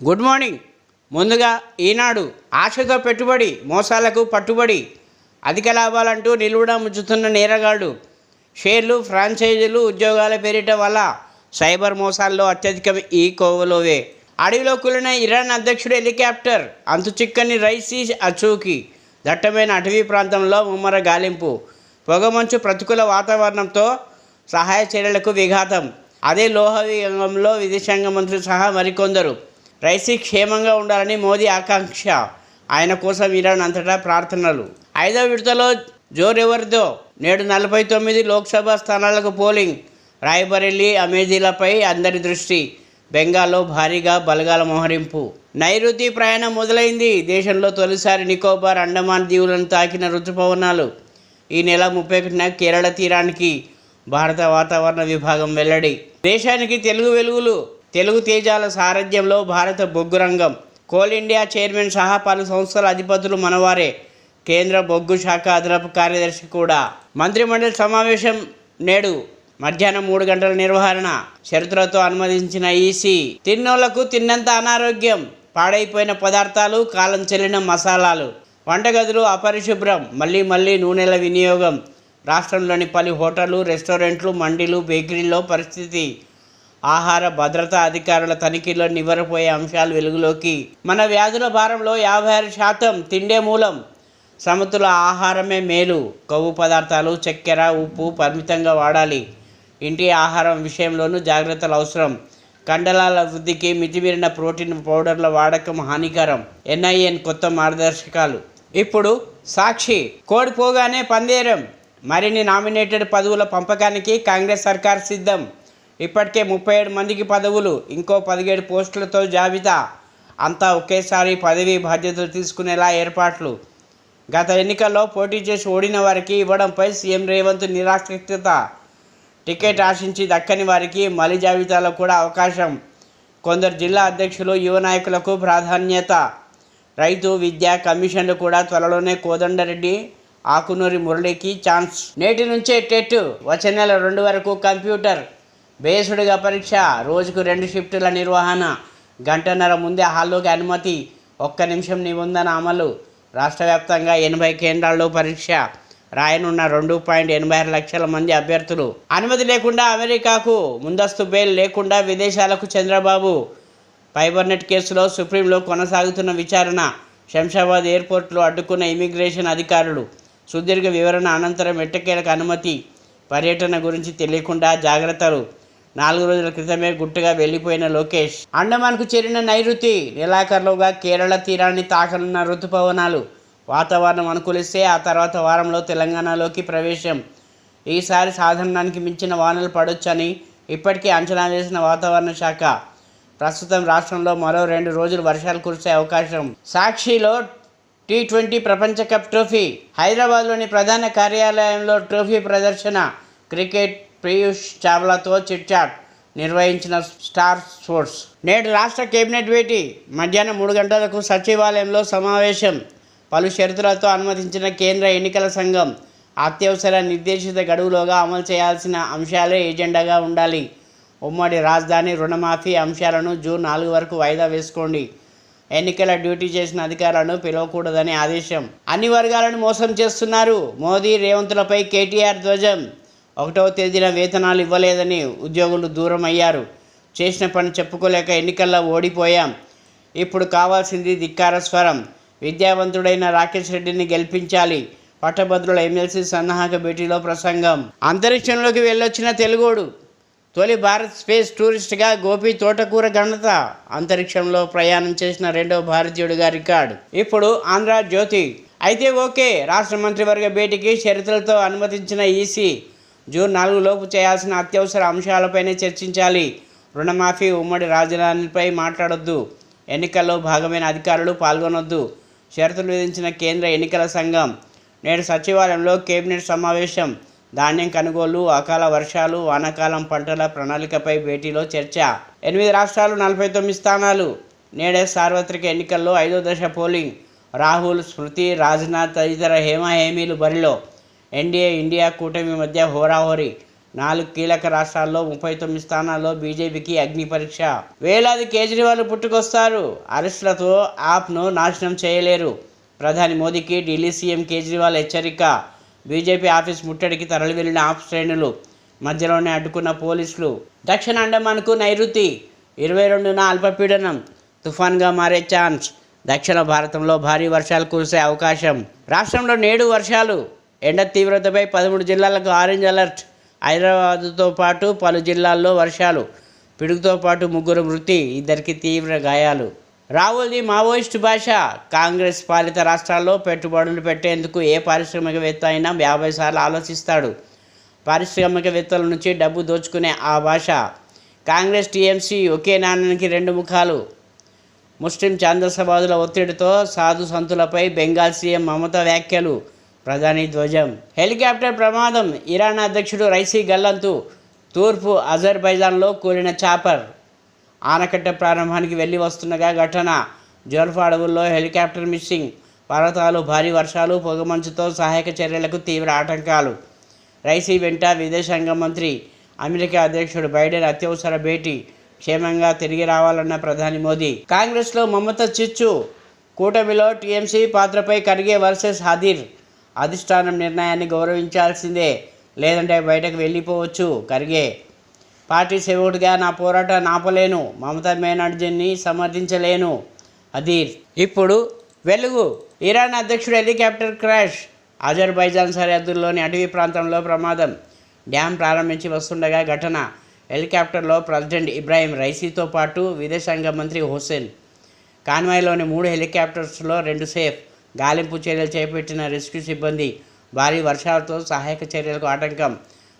Good morning. ముందుగా ఈనాడు ఆశతో పెట్టుబడి మోసాలకు పట్టుబడి అధిక లాభాలంటూ నిలువున ముంచుతున్న నేరగాళ్లు, షేర్లు, ఫ్రాంచైజీలు, ఉద్యోగాల పేరిట వల్ల సైబర్ మోసాల్లో అత్యధికం ఈ కోవలోవే. అడవిలో కూలిన ఇరాన్ అధ్యక్షుడు హెలికాప్టర్, అంతుచిక్కని రైసీ అచూకి, దట్టమైన అటవీ ప్రాంతంలో ముమ్మర గాలింపు, పొగమంచు, ప్రతికూల వాతావరణంతో సహాయ చర్యలకు విఘాతం. అదే లోహవియంగంలో విదేశాంగ మంత్రి సహా మరికొందరు. రైసీ క్షేమంగా ఉండాలని మోదీ ఆకాంక్ష, ఆయన కోసం ఇరాన్ అంతటా ప్రార్థనలు. 5వ విడతలో జోరెవరిదో. నేడు 49 లోక్సభ స్థానాలకు పోలింగ్. రాయ్బరేలీ, అమేథీలపై అందరి దృష్టి. బెంగాల్లో భారీగా బలగాల మోహరింపు. నైరుతి ప్రయాణం మొదలైంది. దేశంలో తొలిసారి నికోబార్, అండమాన్ దీవులను తాకిన రుతుపవనాలు. ఈ నెల 31న కేరళ తీరానికి భారత వాతావరణ విభాగం వెల్లడి. దేశానికి తెలుగు వెలుగులు. తెలుగు తేజాల సారథ్యంలో భారత బొగ్గు రంగం. కోల్ ఇండియా చైర్మన్ సహా పలు సంస్థల అధిపతులు మనవారే. కేంద్ర బొగ్గు శాఖ అదనపు కార్యదర్శి కూడా. మంత్రిమండలి సమావేశం నేడు మధ్యాహ్నం 3 గంటల నిర్వహణ. షరతులతో అనుమతించిన ఈసీ. తిన్నోళ్లకు తిన్నంత అనారోగ్యం. పాడైపోయిన పదార్థాలు, కాలం చెల్లిన మసాలాలు. వంటగదులు అపరిశుభ్రం. మళ్ళీ నూనెల వినియోగం. రాష్ట్రంలోని పలు హోటళ్లు, రెస్టారెంట్లు, మండీలు, బేకరీల్లో పరిస్థితి. ఆహార భద్రతా అధికారుల తనిఖీలో నివ్వెరపోయే అంశాలు వెలుగులోకి. మన వ్యాధుల భారంలో 56% తిండే మూలం. సమతుల ఆహారమే మేలు. కొవ్వు పదార్థాలు, చక్కెర, ఉప్పు పరిమితంగా వాడాలి. ఇంటి ఆహారం విషయంలోనూ జాగ్రత్తలు అవసరం. కండలాల వృద్ధికి మితిమీరిన ప్రోటీన్ పౌడర్ల వాడకం హానికరం. NIN కొత్త మార్గదర్శకాలు. ఇప్పుడు సాక్షి. కోడిపోగానే పందేరం. మరిన్ని నామినేటెడ్ పదవుల పంపకానికి కాంగ్రెస్ సర్కార్ సిద్ధం. ఇప్పటికే 37 మందికి పదవులు, ఇంకో 17 పోస్టులతో జాబితా. అంతా ఒకేసారి పదవీ బాధ్యతలు తీసుకునేలా ఏర్పాట్లు. గత ఎన్నికల్లో పోటీ చేసి ఓడిన వారికి ఇవ్వడంపై సీఎం రేవంత్ నిరాసక్తత. టికెట్ ఆశించి దక్కని వారికి మలి జాబితాలో కూడా అవకాశం. కొందరు జిల్లా అధ్యక్షులు, యువ నాయకులకు ప్రాధాన్యత. రైతు, విద్యా కమిషన్లు కూడా త్వరలోనే. కోదండరెడ్డి, ఆకునూరి మురళికి ఛాన్స్. నేటి నుంచే టెట్. వచ్చే నెల 2 వరకు కంప్యూటర్ బేస్డ్గా పరీక్ష. రోజుకు 2 షిఫ్టుల నిర్వహణ. గంటన్నర ముందే హాల్లోకి అనుమతి. 1 నిమిషం నిబంధన అమలు. రాష్ట్ర వ్యాప్తంగా 80 కేంద్రాల్లో పరీక్ష రాయనున్న 2.86 లక్షల మంది అభ్యర్థులు. అనుమతి లేకుండా అమెరికాకు. ముందస్తు బెయిల్ లేకుండా విదేశాలకు చంద్రబాబు. ఫైబర్నెట్ కేసులో సుప్రీంలో కొనసాగుతున్న విచారణ. శంషాబాద్ ఎయిర్పోర్ట్లో అడ్డుకున్న ఇమిగ్రేషన్ అధికారులు. సుదీర్ఘ వివరణ అనంతరం ఎట్టకేలకు అనుమతి. పర్యటన గురించి తెలియకుండా జాగ్రత్తలు. 4 రోజుల క్రితమే గుట్టుగా వెళ్లిపోయిన లోకేష్. అండమాన్కు చేరిన నైరుతి. నెలాఖరులోగా కేరళ తీరాన్ని తాకనున్న రుతుపవనాలు. వాతావరణం అనుకూలిస్తే ఆ తర్వాత వారంలో తెలంగాణలోకి ప్రవేశం. ఈసారి సాధారణానికి మించిన వానలు పడొచ్చని ఇప్పటికే అంచనా వేసిన వాతావరణ శాఖ. ప్రస్తుతం రాష్ట్రంలో మరో 2 రోజులు వర్షాలు కురిసే అవకాశం. సాక్షిలో T20 ప్రపంచ కప్ ట్రోఫీ. హైదరాబాద్లోని ప్రధాన కార్యాలయంలో ట్రోఫీ ప్రదర్శన. క్రికెట్ పీయూష్ చావ్లాతో చిట్చాట్ నిర్వహించిన స్టార్ స్పోర్ట్స్. నేడు రాష్ట్ర కేబినెట్ భేటీ. మధ్యాహ్నం 3 గంటలకు సచివాలయంలో సమావేశం. పలు షరతులతో అనుమతించిన కేంద్ర ఎన్నికల సంఘం. అత్యవసర నిర్దేశిత గడువులోగా అమలు చేయాల్సిన అంశాలే ఎజెండాగా ఉండాలి. ఉమ్మడి రాజధాని, రుణమాఫీ అంశాలను జూన్ 4 వరకు వాయిదా వేసుకోండి. ఎన్నికల డ్యూటీ చేసిన అధికారులను పిలవకూడదని ఆదేశం. అన్ని వర్గాలను మోసం చేస్తున్నారు. మోదీ, రేవంత్లపై కేటీఆర్ ధ్వజం. 1వ తేదీన వేతనాలు ఇవ్వలేదని ఉద్యోగులు దూరం అయ్యారు. చేసిన పని చెప్పుకోలేక ఎన్నికల్లో ఓడిపోయాం. ఇప్పుడు కావాల్సింది ధిక్కార స్వరం. విద్యావంతుడైన రాకేష్ రెడ్డిని గెలిపించాలి. పట్టభద్రుల ఎమ్మెల్సీ సన్నాహక భేటీలో ప్రసంగం. అంతరిక్షంలోకి వెళ్ళొచ్చిన తెలుగోడు. తొలి భారత్ స్పేస్ టూరిస్ట్గా గోపి తోటకూర ఘనత. అంతరిక్షంలో ప్రయాణం చేసిన 2వ భారతీయుడిగా రికార్డు. ఇప్పుడు ఆంధ్ర జ్యోతి. అయితే ఓకే. రాష్ట్ర మంత్రివర్గ భేటీకి షరతులతో అనుమతించిన ఈసీ. జూన్ 4 లోపు చేయాల్సిన అత్యవసర అంశాలపైనే చర్చించాలి. రుణమాఫీ, ఉమ్మడి రాజధానిపై మాట్లాడొద్దు. ఎన్నికల్లో భాగమైన అధికారులు పాల్గొనొద్దు. షరతులు విధించిన కేంద్ర ఎన్నికల సంఘం. నేడు సచివాలయంలో కేబినెట్ సమావేశం. ధాన్యం కొనుగోలు, అకాల వర్షాలు, వానాకాలం పంటల ప్రణాళికపై భేటీలో చర్చ. 8 రాష్ట్రాలు, 49 స్థానాలు. నేడే సార్వత్రిక ఎన్నికల్లో 5వ దశ పోలింగ్. రాహుల్, స్మృతి, రాజ్నాథ్ తదితర హేమాహేమీలు బరిలో. ఎన్డీఏ ఇండియా కూటమి మధ్య హోరాహోరీ. 4 కీలక రాష్ట్రాల్లో 39 స్థానాల్లో బీజేపీకి అగ్ని పరీక్ష. వేలాది కేజ్రీవాల్ పుట్టుకొస్తారు. అరెస్టులతో ఆప్ను నాశనం చేయలేరు. ప్రధాని మోదీకి ఢిల్లీ సీఎం కేజ్రీవాల్ హెచ్చరిక. బీజేపీ ఆఫీస్ ముట్టడికి తరలి వెళ్లిన ఆప్ శ్రేణులు, మధ్యలోనే అడ్డుకున్న పోలీసులు. దక్షిణ అండమాన్కు నైరుతి 22న అల్పపీడనం తుఫాన్గా మారే ఛాన్స్. దక్షిణ భారతంలో భారీ వర్షాలు కురిసే అవకాశం. రాష్ట్రంలో నేడు వర్షాలు. ఎండ తీవ్రతపై 13 జిల్లాలకు ఆరెంజ్ అలర్ట్. హైదరాబాద్తో పాటు పలు జిల్లాల్లో వర్షాలు. పిడుగుతో పాటు 3 మృతి, 2కి తీవ్ర గాయాలు. రాహుల్ది మావోయిస్టు భాష. కాంగ్రెస్ పాలిత రాష్ట్రాల్లో పెట్టుబడులు పెట్టేందుకు ఏ పారిశ్రామికవేత్త అయినా 50 సార్లు ఆలోచిస్తాడు. పారిశ్రామికవేత్తల నుంచి డబ్బు దోచుకునే ఆ భాష. కాంగ్రెస్ టీఎంసీ ఒకే నాణ్యానికి 2 ముఖాలు. ముస్లిం ఛాందసవాదుల ఒత్తిడితో సాధు సంతులపై బెంగాల్ సీఎం మమతా వ్యాఖ్యలు. ప్రధాని ధ్వజం. హెలికాప్టర్ ప్రమాదం. ఇరాన్ అధ్యక్షుడు రైసీ గల్లంతు. తూర్పు అజర్బైజాన్లో కూలిన చాపర్. ఆనకట్ట ప్రారంభానికి వెళ్ళి వస్తుండగా ఘటన. జోల్ఫా అడవుల్లో హెలికాప్టర్ మిస్సింగ్. పర్వతాలు, భారీ వర్షాలు, పొగమంచుతో సహాయక చర్యలకు తీవ్ర ఆటంకాలు. రైసీ వెంట విదేశాంగ మంత్రి. అమెరికా అధ్యక్షుడు బైడెన్ అత్యవసర భేటీ. క్షేమంగా తిరిగి రావాలన్న ప్రధాని మోదీ. కాంగ్రెస్లో మమత చిచ్చు. కూటమిలో టీఎంసీ పాత్రపై ఖర్గే వర్సెస్ హదీర్. అధిష్టానం నిర్ణయాన్ని గౌరవించాల్సిందే, లేదంటే బయటకు వెళ్ళిపోవచ్చు. ఖర్గే. పార్టీ సేవకుడిగా నా పోరాటాన్ని ఆపలేను. మమతా బెనర్జీని సమర్థించలేను. హదీర్. ఇప్పుడు వెలుగు. ఇరాన్ అధ్యక్షుడు హెలికాప్టర్ క్రాష్. అజర్బైజాన్ సరిహద్దుల్లోని అటవీ ప్రాంతంలో ప్రమాదం. డ్యాం ప్రారంభించి వస్తుండగా ఘటన. హెలికాప్టర్లో ప్రెసిడెంట్ ఇబ్రాహీం రైసీతో పాటు విదేశాంగ మంత్రి హుస్సేన్. కాన్వాయ్లోని 3 హెలికాప్టర్స్లో 2 సేఫ్. గాలింపు చర్యలు చేపట్టిన రెస్క్యూ సిబ్బంది. భారీ వర్షాలతో సహాయక చర్యలకు ఆటంకం.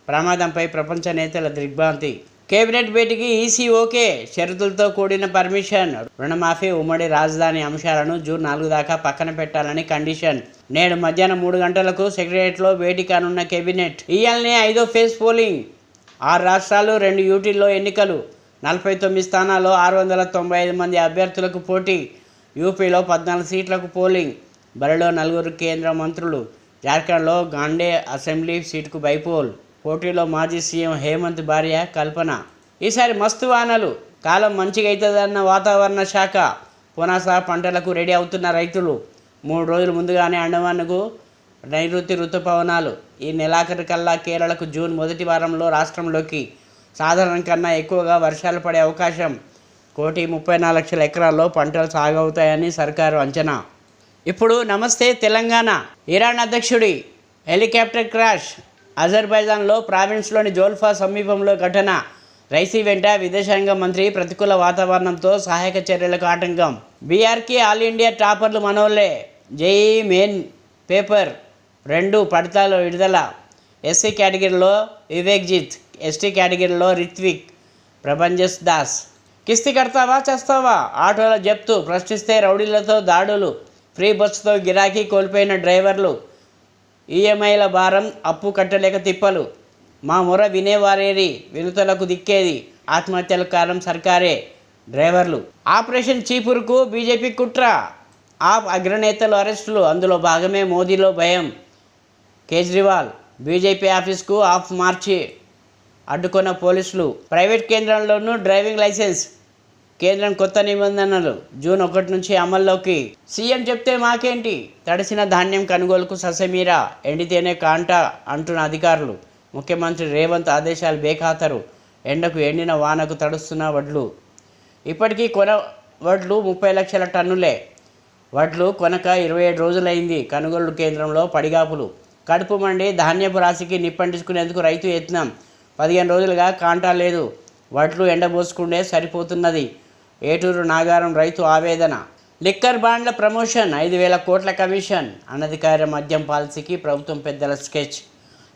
ప్రమాదంపై ప్రపంచ నేతల దిగ్భ్రాంతి. కేబినెట్ భేటీకి ఈసీ ఓకే. షరతులతో కూడిన పర్మిషన్. రుణమాఫీ, ఉమ్మడి రాజధాని అంశాలను జూన్ 4 దాకా పక్కన పెట్టాలని కండిషన్. నేడు మధ్యాహ్నం 3 గంటలకు సెక్రటరియట్లో భేటీ కానున్న కేబినెట్. ఇయాల్నే 5వ ఫేజ్ పోలింగ్. 6 రాష్ట్రాలు, 2 యూటీల్లో ఎన్నికలు. 49 స్థానాల్లో 695 మంది అభ్యర్థులకు పోటీ. యూపీలో 14 సీట్లకు పోలింగ్. బరిలో 4 కేంద్ర మంత్రులు. జార్ఖండ్లో గాండే అసెంబ్లీ సీటుకు బైపోల్. పోటీలో మాజీ సీఎం హేమంత్ భార్య కల్పన. ఈసారి మస్తు వానలు. కాలం మంచిగా అవుతుందన్న వాతావరణ శాఖ. పునాస పంటలకు రెడీ అవుతున్న రైతులు. 3 రోజుల ముందుగానే అండమాన్కు నైరుతి రుతుపవనాలు. ఈ నెలాఖరు కల్లా కేరళకు జూన్ మొదటి వారంలో రాష్ట్రంలోకి సాధారణం కన్నా ఎక్కువగా వర్షాలు పడే అవకాశం. 1,34 లక్షల ఎకరాల్లో పంటలు సాగవుతాయని సర్కారు అంచనా. ఇప్పుడు నమస్తే తెలంగాణ. ఇరాన్ అధ్యక్షుడి హెలికాప్టర్ క్రాష్. అజర్బైజాన్లో ప్రావిన్స్లోని జోల్ఫా సమీపంలో ఘటన. రైసీ వెంట విదేశాంగ మంత్రి. ప్రతికూల వాతావరణంతో సహాయక చర్యలకు ఆటంకం. బీఆర్కి ఆల్ ఇండియా టాపర్లు మనోళ్లే. జేఈ మెయిన్ పేపర్ 2 ఫలితాలు విడుదల. ఎస్సీ కేటగిరీలో వివేక్జిత్, ఎస్టీ కేటగిరీలో రిత్విక్, ప్రభంజస్ దాస్. కిస్తీ కడతావా చేస్తావా? ఆటోల జప్తు. ప్రశ్నిస్తే రౌడీలతో దాడులు. ఫ్రీ బస్సుతో గిరాకీ కోల్పోయిన డ్రైవర్లు. ఈఎంఐల భారం, అప్పు కట్టలేక తిప్పలు. మా మొర వినేవారేరి, వినుతలకు దిక్కేది. ఆత్మహత్యలకు కారణం సర్కారే, డ్రైవర్లు. ఆపరేషన్ చీపురుకు బీజేపీ కుట్ర. ఆప్ అగ్రనేతలు అరెస్టులు. అందులో భాగమే మోదీలో భయం. కేజ్రీవాల్. బీజేపీ ఆఫీస్కు ఆఫ్ మార్చి అడ్డుకున్న పోలీసులు. ప్రైవేట్ కేంద్రంలోనూ డ్రైవింగ్ లైసెన్స్. కేంద్రం కొత్త నిబంధనలు జూన్ 1 నుంచి అమల్లోకి. సీఎం చెప్తే మాకేంటి? తడిసిన ధాన్యం కొనుగోలుకు ససమీరా. ఎండితేనే కాంటా అంటున్న అధికారులు. ముఖ్యమంత్రి రేవంత్ ఆదేశాలు బేఖాతరు. ఎండకు ఎండిన వానకు తడుస్తున్న వడ్లు. ఇప్పటికీ వడ్లు 30 లక్షల టన్నులే. వడ్లు కొనక 27 రోజులైంది. కొనుగోలు కేంద్రంలో పడిగాపులు. కడుపు మండి ధాన్యపు రాశికి నిప్పంటించుకునేందుకు రైతు యత్నం. 15 రోజులుగా కాంటా లేదు. వడ్లు ఎండబోసుకుంటే సరిపోతున్నది. ఏటూరు నాగారం రైతు ఆవేదన. లిక్కర్ బాండ్ల ప్రమోషన్, 5,000 కోట్ల కమిషన్. అనధికార మద్యం పాలసీకి ప్రభుత్వం పెద్దల స్కెచ్.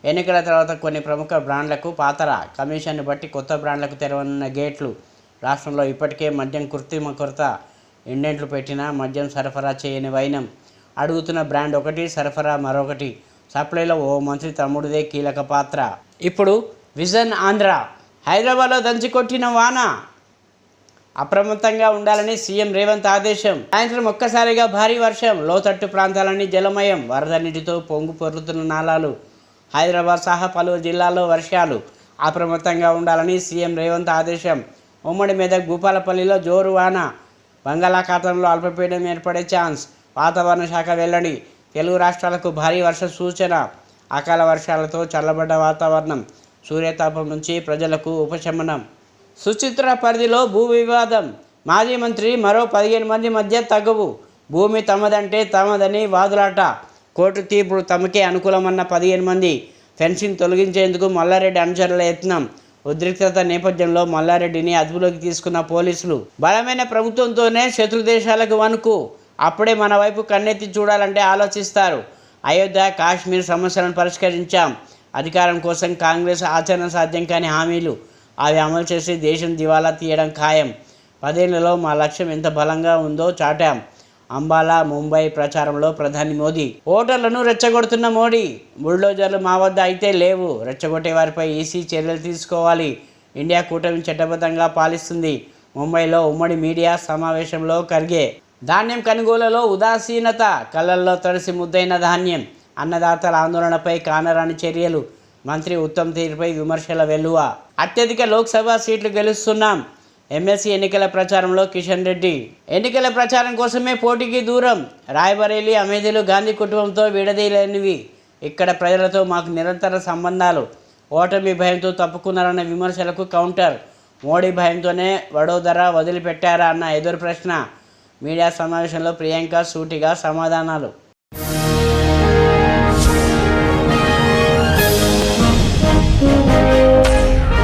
ఎన్నికల తర్వాత కొన్ని ప్రముఖ బ్రాండ్లకు పాతర. కమిషన్ను బట్టి కొత్త బ్రాండ్లకు తెరవనున్న గేట్లు. రాష్ట్రంలో ఇప్పటికే మద్యం కృత్రిమ కొరత. ఇండెంట్లు పెట్టినా మద్యం సరఫరా చేయని వైనం. అడుగుతున్న బ్రాండ్ ఒకటి, సరఫరా మరొకటి. సప్లైలో ఓ మంత్రి తమ్ముడిదే కీలక పాత్ర. ఇప్పుడు విజన్ ఆంధ్ర. హైదరాబాద్లో దంచికొట్టిన వాన. అప్రమత్తంగా ఉండాలని సీఎం రేవంత్ ఆదేశం. సాయంత్రం ఒక్కసారిగా భారీ వర్షం. లోతట్టు ప్రాంతాలన్నీ జలమయం. వరద నీటితో పొంగు పొర్లుతున్న నాలాలు. హైదరాబాద్ సహా పలు జిల్లాల్లో వర్షాలు. అప్రమత్తంగా ఉండాలని సీఎం రేవంత్ ఆదేశం. ఉమ్మడి మెదక్ భూపాలపల్లిలో జోరు వాన, బంగాళాఖాతంలో అల్పపీడనం ఏర్పడే ఛాన్స్. వాతావరణ శాఖ వెల్లడి. తెలుగు రాష్ట్రాలకు భారీ వర్ష సూచన. అకాల వర్షాలతో చల్లబడ్డ వాతావరణం. సూర్యతాపం నుంచి ప్రజలకు ఉపశమనం. సుచిత్ర పరిధిలో భూ వివాదం. మాజీ మంత్రి మరో 15 మంది మధ్య తగువు. భూమి తమదంటే తమదని వాదులాట. కోర్టు తీర్పు తమకే అనుకూలమన్న 15 మంది. ఫెన్సింగ్ తొలగించేందుకు మల్లారెడ్డి అనుచరుల యత్నం. ఉద్రిక్తత నేపథ్యంలో మల్లారెడ్డిని అదుపులోకి తీసుకున్న పోలీసులు. బలమైన ప్రభుత్వంతోనే శత్రు దేశాలకు వణుకు. అప్పుడే మన వైపు కన్నెత్తి చూడాలంటే ఆలోచిస్తారు. అయోధ్య, కాశ్మీర్ సమస్యలను పరిష్కరించాం. అధికారం కోసం కాంగ్రెస్ ఆచరణ సాధ్యం కాని హామీలు. అవి అమలు చేసి దేశం దివాలా తీయడం ఖాయం. 10 ఏళ్లలో మా లక్ష్యం ఎంత బలంగా ఉందో చాటాం. అంబాలా, ముంబై ప్రచారంలో ప్రధాని మోదీ. ఓటర్లను రెచ్చగొడుతున్న మోడీ. బుల్డోజర్లు మా వద్ద అయితే లేవు. రెచ్చగొట్టే వారిపై ఈసీ చర్యలు తీసుకోవాలి. ఇండియా కూటమి చట్టబద్ధంగా పాలిస్తుంది. ముంబైలో ఉమ్మడి మీడియా సమావేశంలో ఖర్గే. ధాన్యం కొనుగోలులో ఉదాసీనత. కళ్ళల్లో తడిసి ముద్దైన ధాన్యం. అన్నదాతల ఆందోళనపై కానరాని చర్యలు. మంత్రి ఉత్తమ్ తీరుపై విమర్శల వెల్లువ. అత్యధిక లోక్సభ సీట్లు గెలుస్తున్నాం. ఎమ్మెల్సీ ఎన్నికల ప్రచారంలో కిషన్ రెడ్డి. ఎన్నికల ప్రచారం కోసమే పోటీకి దూరం. రాయ్బరేలీ, అమేధీలు గాంధీ కుటుంబంతో విడదీయలేనివి. ఇక్కడ ప్రజలతో మాకు నిరంతర సంబంధాలు. ఓటమి భయంతో తప్పుకున్నారన్న విమర్శలకు కౌంటర్. మోడీ భయంతోనే వడోదర వదిలిపెట్టారా అన్న ఎదురు ప్రశ్న. మీడియా సమావేశంలో ప్రియాంక సూటిగా సమాధానాలు.